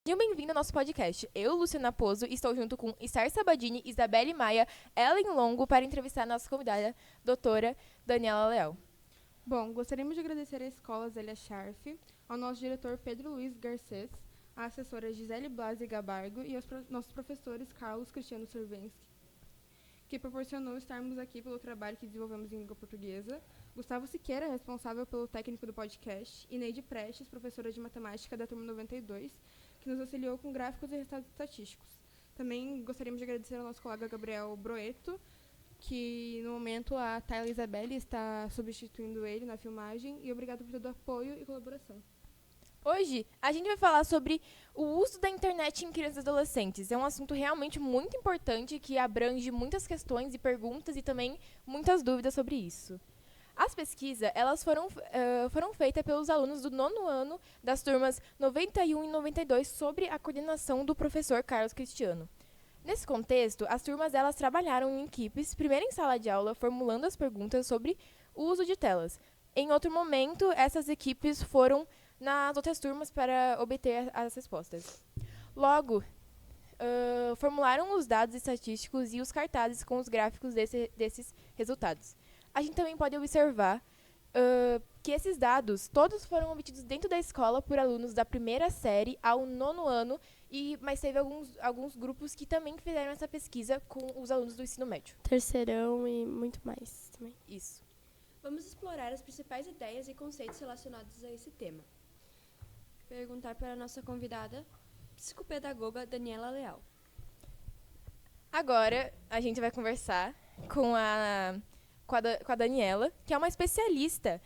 Sejam bem-vindos ao nosso podcast. Eu, Luciana Pozo, estou junto com Isar Sabadini, Isabelle Maia, Ellen Longo, para entrevistar a nossa convidada, doutora Daniela Leal. Bom, gostaríamos de agradecer à Escola Zélia Scharf, ao nosso diretor Pedro Luiz Garcês, à assessora Gisele Blasi Gabargo e aos nossos professores Carlos Cristiano Cervensky, que proporcionou estarmos aqui pelo trabalho que desenvolvemos em língua portuguesa, Gustavo Siqueira, responsável pelo técnico do podcast, e Neide Prestes, professora de matemática da turma 92, que nos auxiliou com gráficos e resultados estatísticos. Também gostaríamos de agradecer ao nosso colega Gabriel Broeto, que no momento a Tayla Isabelle está substituindo ele na filmagem, e obrigado por todo o apoio e colaboração. Hoje, a gente vai falar sobre o uso da internet em crianças e adolescentes. É um assunto realmente muito importante que abrange muitas questões e perguntas e também muitas dúvidas sobre isso. As pesquisas elas foram feitas pelos alunos do 9º ano das turmas 91 e 92 sobre a coordenação do professor Carlos Cristiano. Nesse contexto, as turmas elas trabalharam em equipes, primeiro em sala de aula, formulando as perguntas sobre o uso de telas. Em outro momento, essas equipes foram nas outras turmas para obter as respostas. Logo, formularam os dados estatísticos e os cartazes com os gráficos desses resultados. A gente também pode observar que esses dados todos foram obtidos dentro da escola por alunos da primeira série ao 9º ano, mas teve alguns grupos que também fizeram essa pesquisa com os alunos do ensino médio. Terceirão e muito mais também. Isso. Vamos explorar as principais ideias e conceitos relacionados a esse tema. Perguntar para a nossa convidada, psicopedagoga Daniela Leal. Agora, a gente vai conversar com a Daniela, que é uma especialista,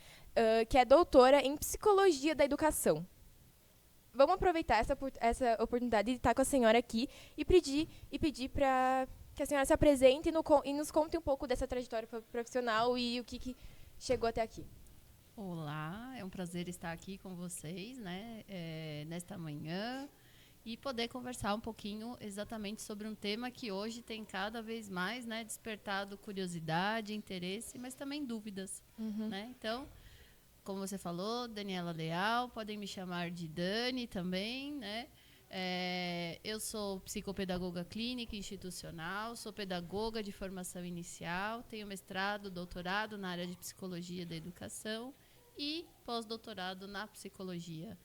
que é doutora em Psicologia da Educação. Vamos aproveitar essa oportunidade de estar com a senhora aqui e pedir para que a senhora se apresente e nos conte um pouco dessa trajetória profissional e o que chegou até aqui. Olá, é um prazer estar aqui com vocês, né, nesta manhã e poder conversar um pouquinho exatamente sobre um tema que hoje tem cada vez mais, né, despertado curiosidade, interesse, mas também dúvidas, né? Então, como você falou, Daniela Leal, podem me chamar de Dani também, né? Eu sou psicopedagoga clínica institucional, sou pedagoga de formação inicial, tenho mestrado, doutorado na área de psicologia da educação e pós-doutorado na psicologia.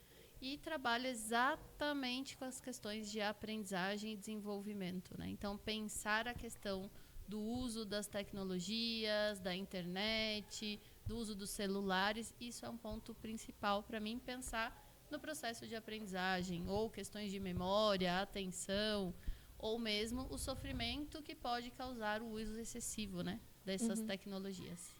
E trabalho exatamente com as questões de aprendizagem e desenvolvimento, né? Então, pensar a questão do uso das tecnologias, da internet, do uso dos celulares, isso é um ponto principal para mim, pensar no processo de aprendizagem, ou questões de memória, atenção, ou mesmo o sofrimento que pode causar o uso excessivo, né, dessas tecnologias.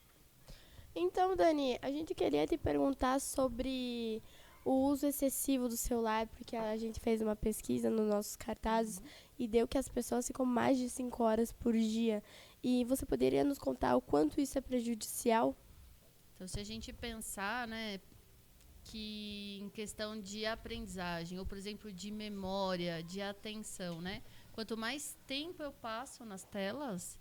Então, Dani, a gente queria te perguntar sobre o uso excessivo do celular, porque a gente fez uma pesquisa nos nossos cartazes e deu que as pessoas ficam mais de 5 horas por dia. E você poderia nos contar o quanto isso é prejudicial? Então, se a gente pensar, né, que em questão de aprendizagem, ou, por exemplo, de memória, de atenção, né, quanto mais tempo eu passo nas telas,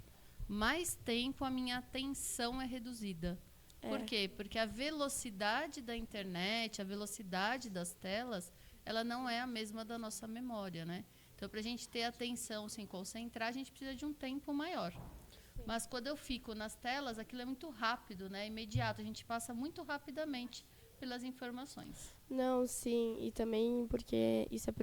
mais tempo a minha atenção é reduzida. Por quê? Porque a velocidade da internet, a velocidade das telas, ela não é a mesma da nossa memória, né? Então, para a gente ter atenção sem concentrar, a gente precisa de um tempo maior. Sim. Mas quando eu fico nas telas, aquilo é muito rápido, né? Imediato, a gente passa muito rapidamente pelas informações. Não, sim, e também porque isso é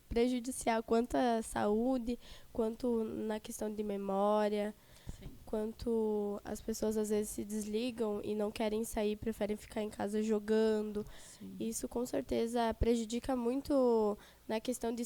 prejudicial quanto à saúde, quanto na questão de memória. Sim. Quanto as pessoas às vezes se desligam e não querem sair, preferem ficar em casa jogando. Sim. Isso com certeza prejudica muito na questão de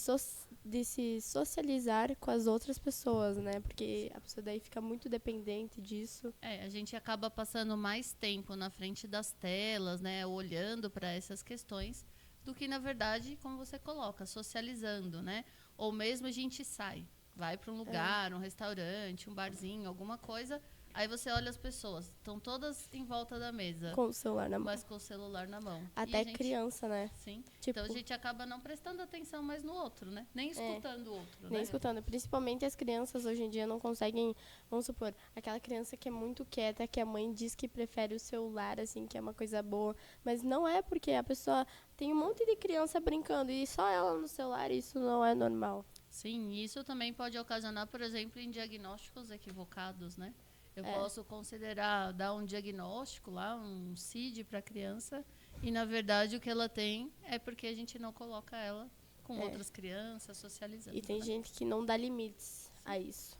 se socializar com as outras pessoas, né? Porque a pessoa daí fica muito dependente disso. A gente acaba passando mais tempo na frente das telas, né? Olhando para essas questões, do que, na verdade, como você coloca, socializando, né? Ou mesmo a gente sai. Vai para um lugar, um restaurante, um barzinho, alguma coisa. Aí você olha as pessoas, estão todas em volta da mesa. Com o celular na mão. Mas com o celular na mão. Até criança, né? Sim. Tipo, então a gente acaba não prestando atenção mais no outro, né? Nem escutando o outro, né? Nem escutando. Principalmente as crianças hoje em dia não conseguem, vamos supor, aquela criança que é muito quieta, que a mãe diz que prefere o celular, assim, que é uma coisa boa. Mas não é porque a pessoa tem um monte de criança brincando e só ela no celular, isso não é normal. Sim, isso também pode ocasionar, por exemplo, em diagnósticos equivocados, né? Eu posso considerar, dar um diagnóstico lá, um CID para a criança, e na verdade o que ela tem é porque a gente não coloca ela com outras crianças, socializando. E tem gente que não dá limites a isso.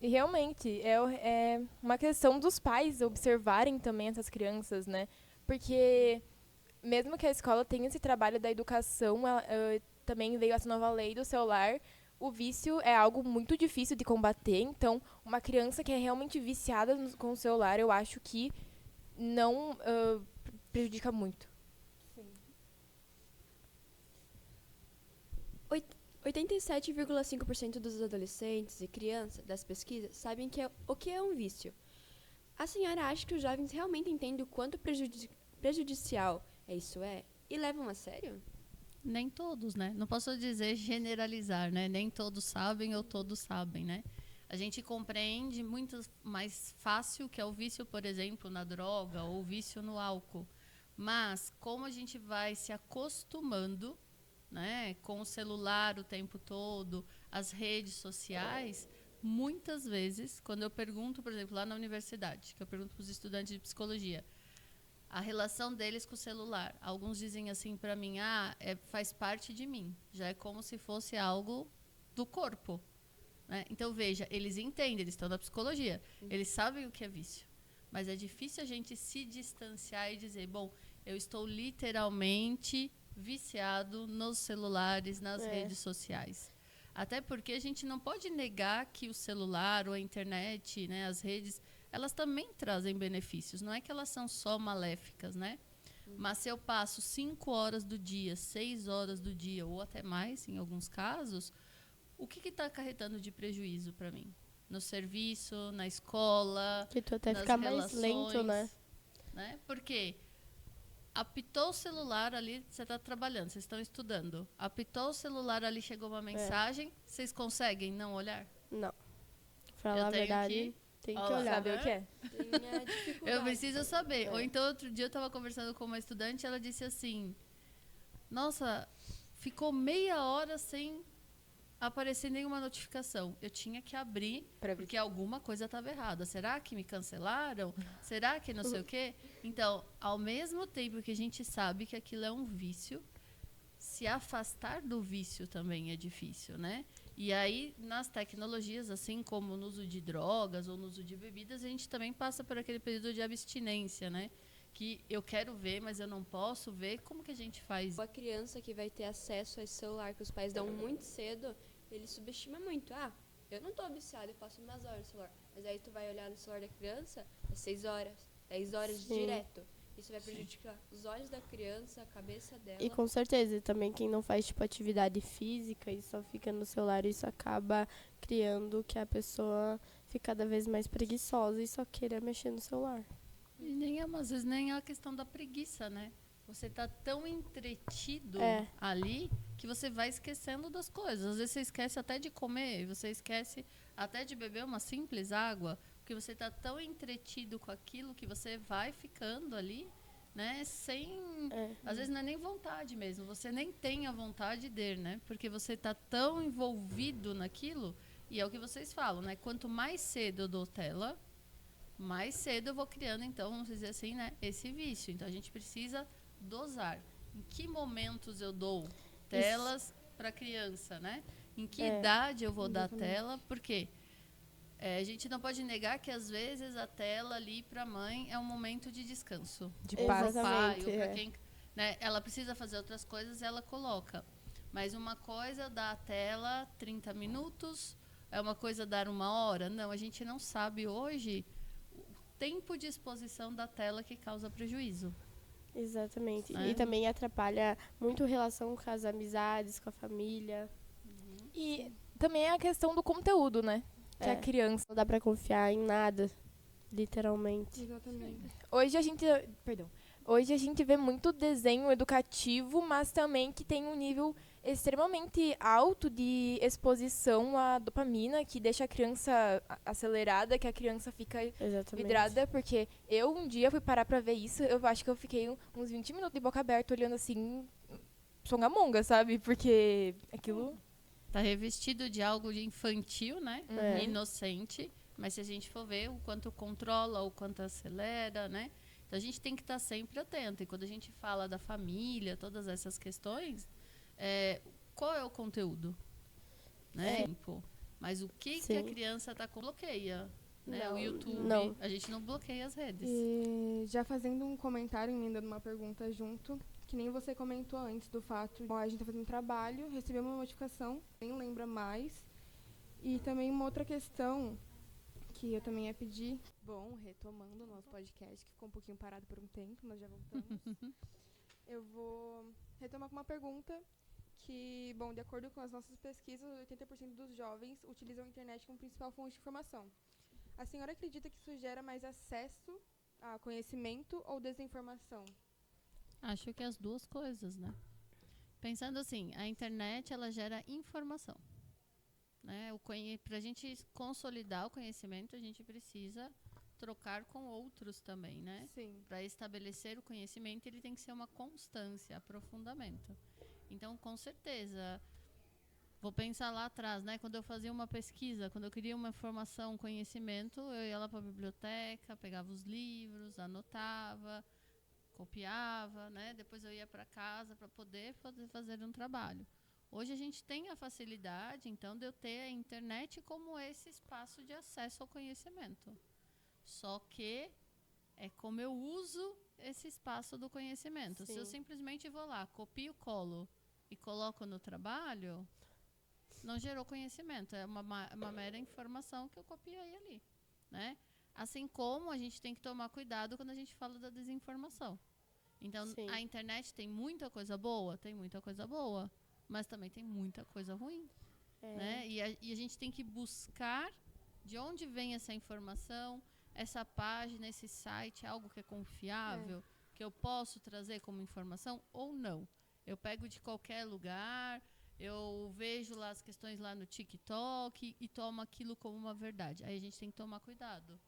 E realmente, é uma questão dos pais observarem também essas crianças, né? Porque mesmo que a escola tenha esse trabalho da educação, também veio essa nova lei do celular. O vício é algo muito difícil de combater, então uma criança que é realmente viciada com o celular, eu acho que não prejudica muito. 87,5% dos adolescentes e crianças das pesquisas sabem o que é um vício. A senhora acha que os jovens realmente entendem o quanto prejudicial isso é e levam a sério? Nem todos, né? Não posso dizer generalizar, né? Nem todos sabem ou todos sabem, né? A gente compreende muito mais fácil que é o vício, por exemplo, na droga ou o vício no álcool. Mas como a gente vai se acostumando, né, com o celular o tempo todo, as redes sociais, muitas vezes, quando eu pergunto, por exemplo, lá na universidade, que eu pergunto para os estudantes de psicologia, a relação deles com o celular. Alguns dizem assim para mim, faz parte de mim, já é como se fosse algo do corpo. Né? Então, veja, eles entendem, eles estão na psicologia, eles sabem o que é vício. Mas é difícil a gente se distanciar e dizer, bom, eu estou literalmente viciado nos celulares, nas redes sociais. Até porque a gente não pode negar que o celular ou a internet, né, as redes, elas também trazem benefícios. Não é que elas são só maléficas, né? Mas se eu passo 5 horas do dia, 6 horas do dia, ou até mais, em alguns casos, o que está acarretando de prejuízo para mim? No serviço, na escola, Que tu até nas fica mais relações, lento, né? Porque apitou o celular ali, você está trabalhando, vocês estão estudando. Apitou o celular ali, chegou uma mensagem, vocês conseguem não olhar? Não. Pra falar a verdade, tem que olhar. Saber o que é? Tem a dificuldade. Eu preciso saber. Ou então, outro dia eu estava conversando com uma estudante, ela disse assim, nossa, ficou meia hora sem aparecer nenhuma notificação. Eu tinha que abrir, porque alguma coisa estava errada. Será que me cancelaram? Será que não sei o quê? Então, ao mesmo tempo que a gente sabe que aquilo é um vício, se afastar do vício também é difícil, né? E aí, nas tecnologias, assim como no uso de drogas ou no uso de bebidas, a gente também passa por aquele período de abstinência, né? Que eu quero ver, mas eu não posso ver. Como que a gente faz? A criança que vai ter acesso a esse celular que os pais dão muito cedo, ele subestima muito. Eu não tô viciado, eu passo umas horas no celular. Mas aí tu vai olhar no celular da criança, é 6 horas, 10 horas direto. Isso vai prejudicar os olhos da criança, a cabeça dela. E com certeza, também quem não faz tipo atividade física e só fica no celular, isso acaba criando que a pessoa fique cada vez mais preguiçosa e só queira mexer no celular. E às vezes nem é a questão da preguiça, né? Você está tão entretido ali que você vai esquecendo das coisas. Às vezes você esquece até de comer, você esquece até de beber uma simples água, porque você está tão entretido com aquilo que você vai ficando ali, né? Sem... Às vezes não é nem vontade mesmo, você nem tem a vontade de ir, né? Porque você está tão envolvido naquilo, e é o que vocês falam, né? Quanto mais cedo eu dou tela, mais cedo eu vou criando, então, vamos dizer assim, né? Esse vício. Então, a gente precisa dosar. Em que momentos eu dou telas para criança, né? Em que idade eu vou dar tela? Porque a gente não pode negar que às vezes a tela ali para a mãe é um momento de descanso. De paz. Para o pai, ou Exatamente, para quem, né? Ela precisa fazer outras coisas, ela coloca. Mas uma coisa dar a tela 30 minutos, é uma coisa dar 1 hora. Não, a gente não sabe hoje o tempo de exposição da tela que causa prejuízo. Exatamente. E também atrapalha muito a relação com as amizades, com a família. E também é a questão do conteúdo, né? Que a criança... Não dá pra confiar em nada, literalmente. Exatamente. Hoje Hoje a gente vê muito desenho educativo, mas também que tem um nível extremamente alto de exposição à dopamina, que deixa a criança acelerada, que a criança fica Exatamente. vidrada, porque eu um dia fui parar pra ver isso, eu acho que eu fiquei uns 20 minutos de boca aberta olhando assim, songamonga, sabe? Porque aquilo... Tá revestido de algo de infantil, né? É. Inocente. Mas se a gente for ver o quanto controla, o quanto acelera, né? Então a gente tem que estar sempre atento. E quando a gente fala da família, todas essas questões, qual é o conteúdo? Né? Mas o que a Sim. criança está com bloqueia? Né? Não, O YouTube, não. a gente não bloqueia as redes. E já fazendo um comentário, emendando uma pergunta junto, que nem você comentou antes do fato de a gente tá fazendo trabalho, recebeu uma notificação, nem lembra mais. E também uma outra questão que eu também ia pedir. Bom, retomando o nosso podcast, que ficou um pouquinho parado por um tempo, mas já voltamos. Eu vou retomar com uma pergunta que, bom, de acordo com as nossas pesquisas, 80% dos jovens utilizam a internet como principal fonte de informação. A senhora acredita que isso gera mais acesso a conhecimento ou desinformação? Acho que as duas coisas, né? Pensando assim, a internet, ela gera informação. Né? Para a gente consolidar o conhecimento, a gente precisa trocar com outros também, né? Sim. Para estabelecer o conhecimento, ele tem que ser uma constância, aprofundamento. Então, com certeza, vou pensar lá atrás, né? Quando eu fazia uma pesquisa, quando eu queria uma informação, um conhecimento, eu ia lá para a biblioteca, pegava os livros, anotava, copiava, né? Depois eu ia para casa para poder fazer um trabalho. Hoje a gente tem a facilidade, então, de eu ter a internet como esse espaço de acesso ao conhecimento. Só que é como eu uso esse espaço do conhecimento. Sim. Se eu simplesmente vou lá, copio, colo e coloco no trabalho, não gerou conhecimento. É uma mera informação que eu copiei ali, né? Assim como a gente tem que tomar cuidado quando a gente fala da desinformação. Então, Sim. a internet tem muita coisa boa? Tem muita coisa boa. Mas também tem muita coisa ruim. Né? E a gente tem que buscar de onde vem essa informação, essa página, esse site, algo que é confiável, que eu posso trazer como informação ou não. Eu pego de qualquer lugar, eu vejo lá as questões lá no TikTok e tomo aquilo como uma verdade. Aí a gente tem que tomar cuidado.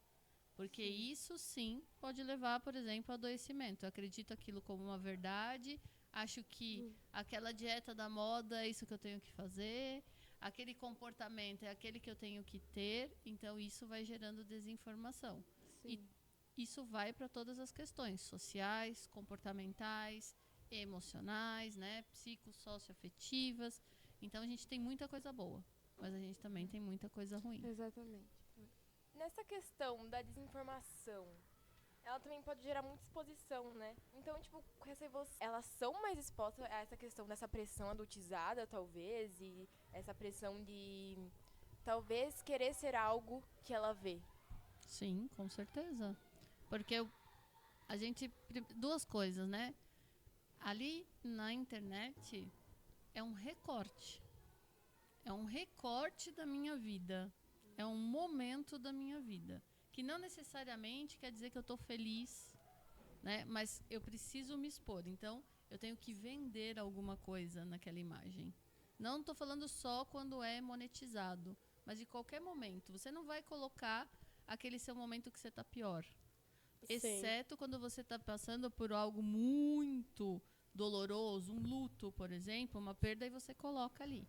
Porque isso sim pode levar, por exemplo, a adoecimento. Eu acredito aquilo como uma verdade, acho que aquela dieta da moda é isso que eu tenho que fazer, aquele comportamento é aquele que eu tenho que ter, então isso vai gerando desinformação. Sim. E isso vai para todas as questões sociais, comportamentais, emocionais, né, psicossocioafetivas. Então a gente tem muita coisa boa, mas a gente também tem muita coisa ruim. Exatamente. Nessa questão da desinformação, ela também pode gerar muita exposição, né? Então, tipo, elas são mais expostas a essa questão dessa pressão adultizada, talvez, e essa pressão de, talvez, querer ser algo que ela vê. Sim, com certeza. Porque a gente... Duas coisas, né? Ali na internet é um recorte. É um recorte da minha vida. É um momento da minha vida. Que não necessariamente quer dizer que eu estou feliz, né? Mas eu preciso me expor. Então, eu tenho que vender alguma coisa naquela imagem. Não estou falando só quando é monetizado, mas de qualquer momento. Você não vai colocar aquele seu momento que você está pior. Sim. Exceto quando você está passando por algo muito doloroso, um luto, por exemplo, uma perda, e você coloca ali.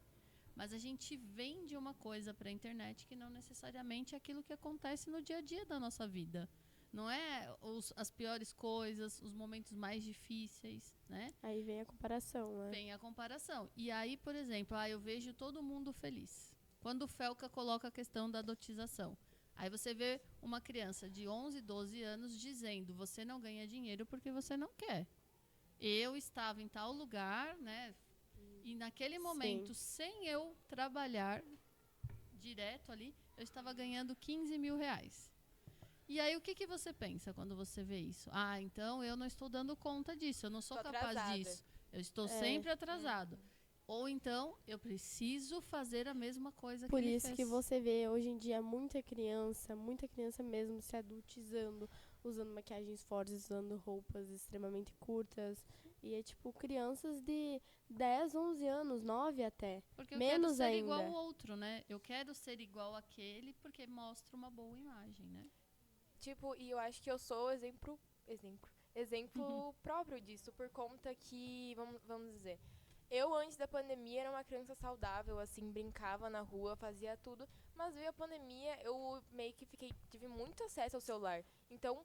Mas a gente vende uma coisa para a internet que não necessariamente é aquilo que acontece no dia a dia da nossa vida. Não é as piores coisas, os momentos mais difíceis, né? Aí vem a comparação, né? Vem a comparação. E aí, por exemplo, eu vejo todo mundo feliz. Quando o Felca coloca a questão da adotização. Aí você vê uma criança de 11, 12 anos dizendo: você não ganha dinheiro porque você não quer. Eu estava em tal lugar, né? E naquele momento, sem eu trabalhar direto ali, eu estava ganhando 15 mil reais. E aí, o que você pensa quando você vê isso? Então eu não estou dando conta disso, eu não sou capaz disso. Eu estou sempre atrasado. Ou então, eu preciso fazer a mesma coisa que ele fez. Por isso que você vê hoje em dia muita criança mesmo se adultizando. usando maquiagens fortes, usando roupas extremamente curtas. E é tipo crianças de 10, 11 anos, 9 até. Porque eu Menos quero ser ainda. igual ao outro, né? Eu quero ser igual àquele porque mostra uma boa imagem, né? Tipo, e eu acho que eu sou exemplo próprio disso, por conta que, vamos dizer, eu antes da pandemia era uma criança saudável, assim, brincava na rua, fazia tudo, mas veio a pandemia, eu meio que tive muito acesso ao celular. Então,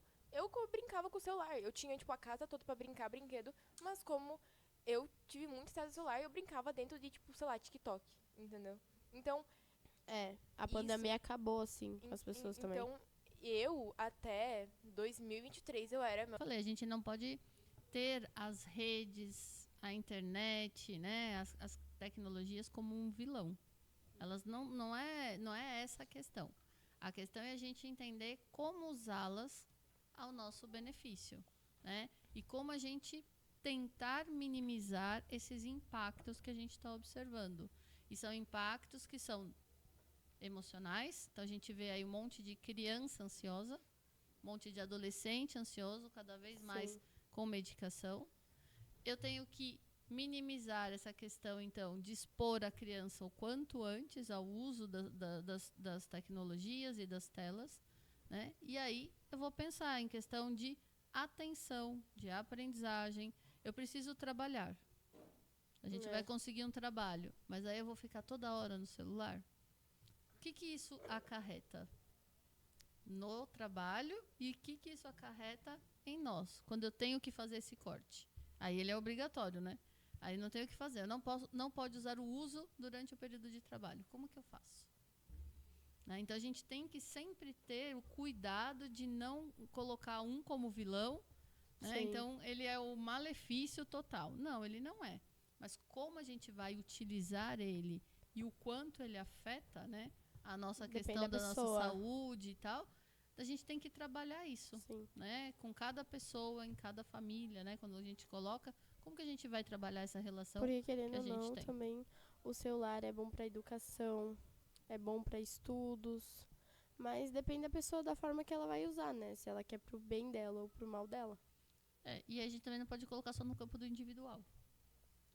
brincava com o celular. Eu tinha, tipo, a casa toda pra brincar, brinquedo, mas como eu tive muito acesso ao celular, eu brincava dentro de, tipo, sei lá, TikTok, entendeu? Então, A pandemia acabou, assim, com as pessoas também. então, eu, até 2023, eu era... Falei, a gente não pode ter as redes, a internet, né, as tecnologias como um vilão. Elas não é essa a questão. A questão é a gente entender como usá-las ao nosso benefício, né? E como a gente tentar minimizar esses impactos que a gente está observando. E são impactos que são emocionais. Então a gente vê aí um monte de criança ansiosa, um monte de adolescente ansioso, cada vez mais Sim. com medicação. Eu tenho que minimizar essa questão, então, de expor a criança o quanto antes ao uso das tecnologias e das telas, né? E aí eu vou pensar em questão de atenção, de aprendizagem. Eu preciso trabalhar. A gente vai conseguir um trabalho, mas aí eu vou ficar toda hora no celular. O que isso acarreta no trabalho e o que isso acarreta em nós, quando eu tenho que fazer esse corte? Aí ele é obrigatório, né? Aí não tenho o que fazer. Eu não pode usar o uso durante o período de trabalho. Como que eu faço? Né? Então a gente tem que sempre ter o cuidado de não colocar um como vilão, né? Então ele é o malefício total. Não, ele não é. Mas como a gente vai utilizar ele e o quanto ele afeta, né, a nossa questão da nossa saúde e tal, a gente tem que trabalhar isso, né, com cada pessoa, em cada família, né, quando a gente coloca, como que a gente vai trabalhar essa relação? Porque querendo que a ou gente não, tem. também o celular é bom para educação, é bom para estudos, mas depende da pessoa, da forma que ela vai usar, né? Se ela quer pro bem dela ou pro mal dela. E a gente também não pode colocar só no campo do individual.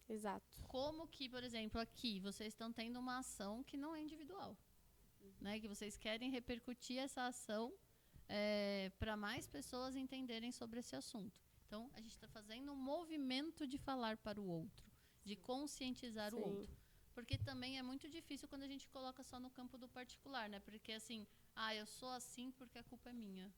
Exato. Como que, por exemplo, aqui vocês estão tendo uma ação que não é individual, né? Que vocês querem repercutir essa ação para mais pessoas entenderem sobre esse assunto. Então, a gente está fazendo um movimento de falar para o outro, de conscientizar o outro. Porque também é muito difícil quando a gente coloca só no campo do particular, né? Porque assim, eu sou assim porque a culpa é minha.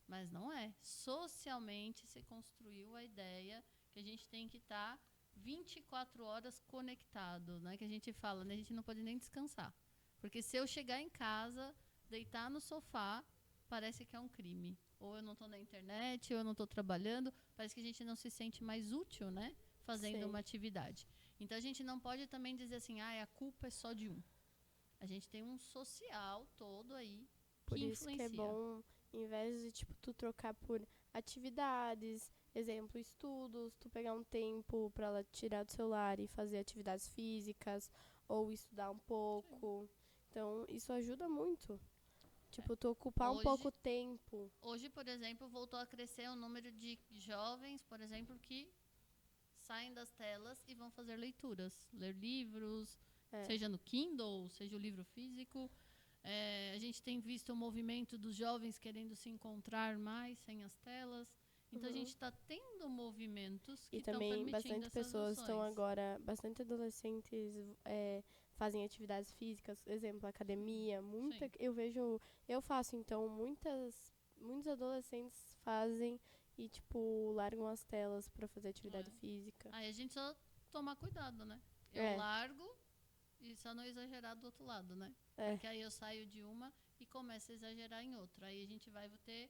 Mas não é. Socialmente se construiu a ideia que a gente tem que estar 24 horas conectado, né? Que a gente fala, né? A gente não pode nem descansar. Porque se eu chegar em casa, deitar no sofá, parece que é um crime. Ou eu não estou na internet, ou eu não estou trabalhando. Parece que a gente não se sente mais útil, né? Fazendo uma atividade. Então a gente não pode também dizer assim, a culpa é só de um. A gente tem um social todo aí que influencia. Por isso que é bom, em vez de tipo, tu trocar por atividades, exemplo, estudos, tu pegar um tempo para ela tirar do celular e fazer atividades físicas, ou estudar um pouco. Então, isso ajuda muito. Tipo, tu ocupar um pouco tempo. Hoje, por exemplo, voltou a crescer o número de jovens, por exemplo, que saem das telas e vão fazer leituras. Ler livros, seja no Kindle, seja o livro físico. A gente tem visto o movimento dos jovens querendo se encontrar mais sem as telas. Então, a gente está tendo movimentos que estão permitindo essas ações. E também bastante pessoas estão agora, bastante adolescentes fazem atividades físicas, exemplo, academia. Eu faço, então, muitos adolescentes fazem e, tipo, largam as telas para fazer atividade física. Aí a gente só tomar cuidado, né? Eu largo e só não exagerar do outro lado, né? Porque aí eu saio de uma e começo a exagerar em outra. Aí a gente vai ter,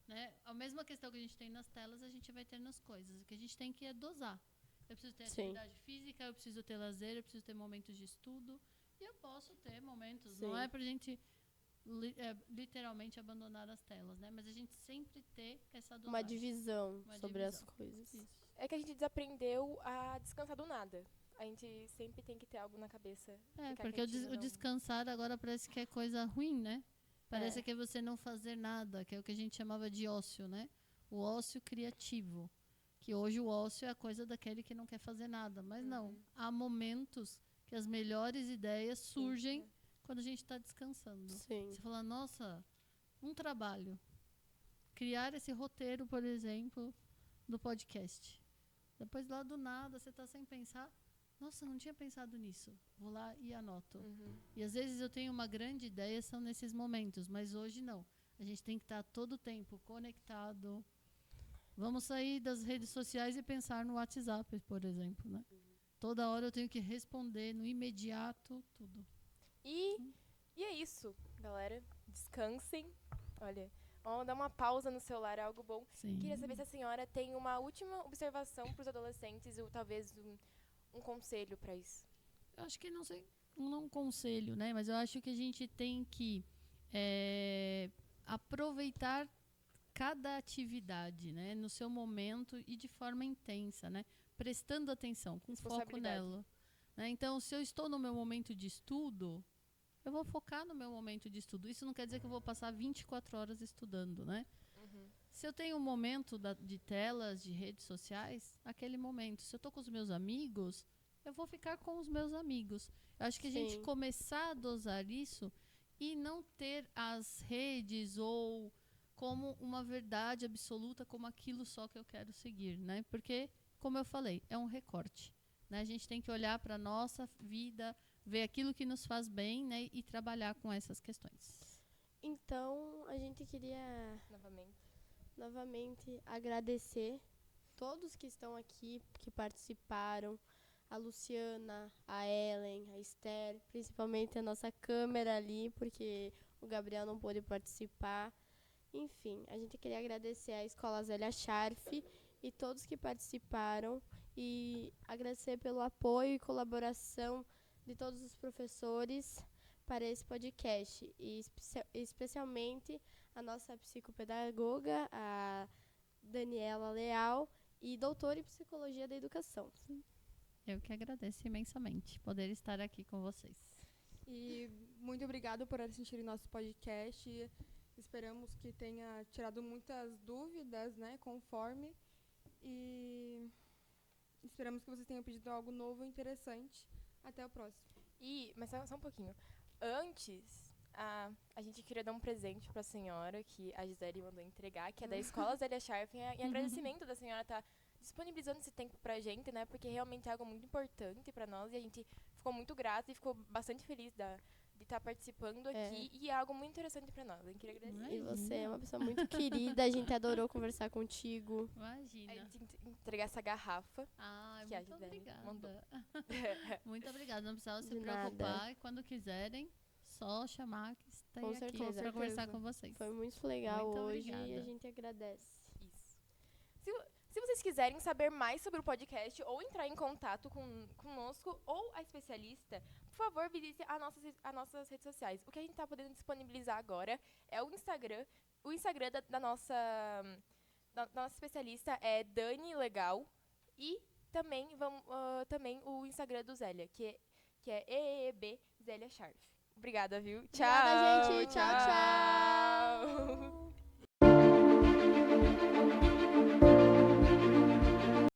né? A mesma questão que a gente tem nas telas, a gente vai ter nas coisas. O que a gente tem que dosar. Eu preciso ter atividade física, eu preciso ter lazer, eu preciso ter momentos de estudo. E eu posso ter momentos. Não é pra gente literalmente abandonar as telas, né? Mas a gente sempre ter essa dosagem. Uma divisão sobre as coisas. Isso. É que a gente desaprendeu a descansar do nada. A gente sempre tem que ter algo na cabeça. Porque o descansar agora parece que é coisa ruim, né? Parece que é você não fazer nada, que é o que a gente chamava de ócio, né? O ócio criativo. Que hoje o ócio é a coisa daquele que não quer fazer nada. Mas não, há momentos que as melhores ideias surgem quando a gente está descansando. Sim. Você fala, nossa, um trabalho. Criar esse roteiro, por exemplo, do podcast. Depois lá do nada, você está sem pensar. Nossa, não tinha pensado nisso. Vou lá e anoto. E às vezes eu tenho uma grande ideia, são nesses momentos. Mas hoje não. A gente tem que estar todo o tempo conectado. Vamos sair das redes sociais e pensar no WhatsApp, por exemplo, né? Toda hora eu tenho que responder no imediato tudo. E é isso, galera. Descansem. Olha, vamos dar uma pausa no celular, é algo bom. Sim. Queria saber se a senhora tem uma última observação para os adolescentes ou talvez um conselho para isso. Eu acho que não sei, não um conselho, né? Mas eu acho que a gente tem que aproveitar cada atividade, né? No seu momento e de forma intensa, né? Prestando atenção, com foco nela. Né? Então, se eu estou no meu momento de estudo, eu vou focar no meu momento de estudo. Isso não quer dizer que eu vou passar 24 horas estudando, né? Se eu tenho um momento de telas, de redes sociais, aquele momento. Se eu estou com os meus amigos, eu vou ficar com os meus amigos. Eu acho que a gente começar a dosar isso e não ter as redes ou como uma verdade absoluta, como aquilo só que eu quero seguir, né? Porque, como eu falei, é um recorte. Né? A gente tem que olhar para a nossa vida, ver aquilo que nos faz bem, né? E trabalhar com essas questões. Então, a gente queria novamente agradecer todos que estão aqui, que participaram, a Luciana, a Ellen, a Esther, principalmente a nossa câmera ali, porque o Gabriel não pôde participar. Enfim, a gente queria agradecer à Escola Zélia Scharf e todos que participaram e agradecer pelo apoio e colaboração de todos os professores para esse podcast e especialmente a nossa psicopedagoga, a Daniela Leal, e doutora em Psicologia da Educação. Eu que agradeço imensamente poder estar aqui com vocês. E muito obrigado por assistir nosso podcast. Esperamos que tenha tirado muitas dúvidas, né, conforme. E esperamos que vocês tenham pedido algo novo e interessante. Até o próximo. Mas só um pouquinho. Antes, a gente queria dar um presente para a senhora, que a Gisele mandou entregar, que é da Escola Zélia Scharf, em agradecimento da senhora estar disponibilizando esse tempo pra gente, né? Porque realmente é algo muito importante para nós e a gente ficou muito grata e ficou bastante feliz de estar participando aqui e é algo muito interessante para nós. Eu queria agradecer. E você é uma pessoa muito querida, a gente adorou conversar contigo. Imagina. A gente entregar essa garrafa. Que a muito Gisele obrigada. mandou. Muito obrigada. Não precisava se De preocupar. nada. E quando quiserem, só chamar que está Com aqui certeza. para conversar com vocês. Foi muito legal Muito hoje obrigada. e a gente agradece. Isso. Se vocês quiserem saber mais sobre o podcast ou entrar em contato conosco ou a especialista, por favor, visite as nossas redes sociais. O que a gente está podendo disponibilizar agora é o Instagram. O Instagram da nossa especialista é Dani Legal. E também, também o Instagram do Zélia, que é EEB Zélia Scharf. Obrigada, viu? Obrigada, Tchau! gente. Tchau, tchau.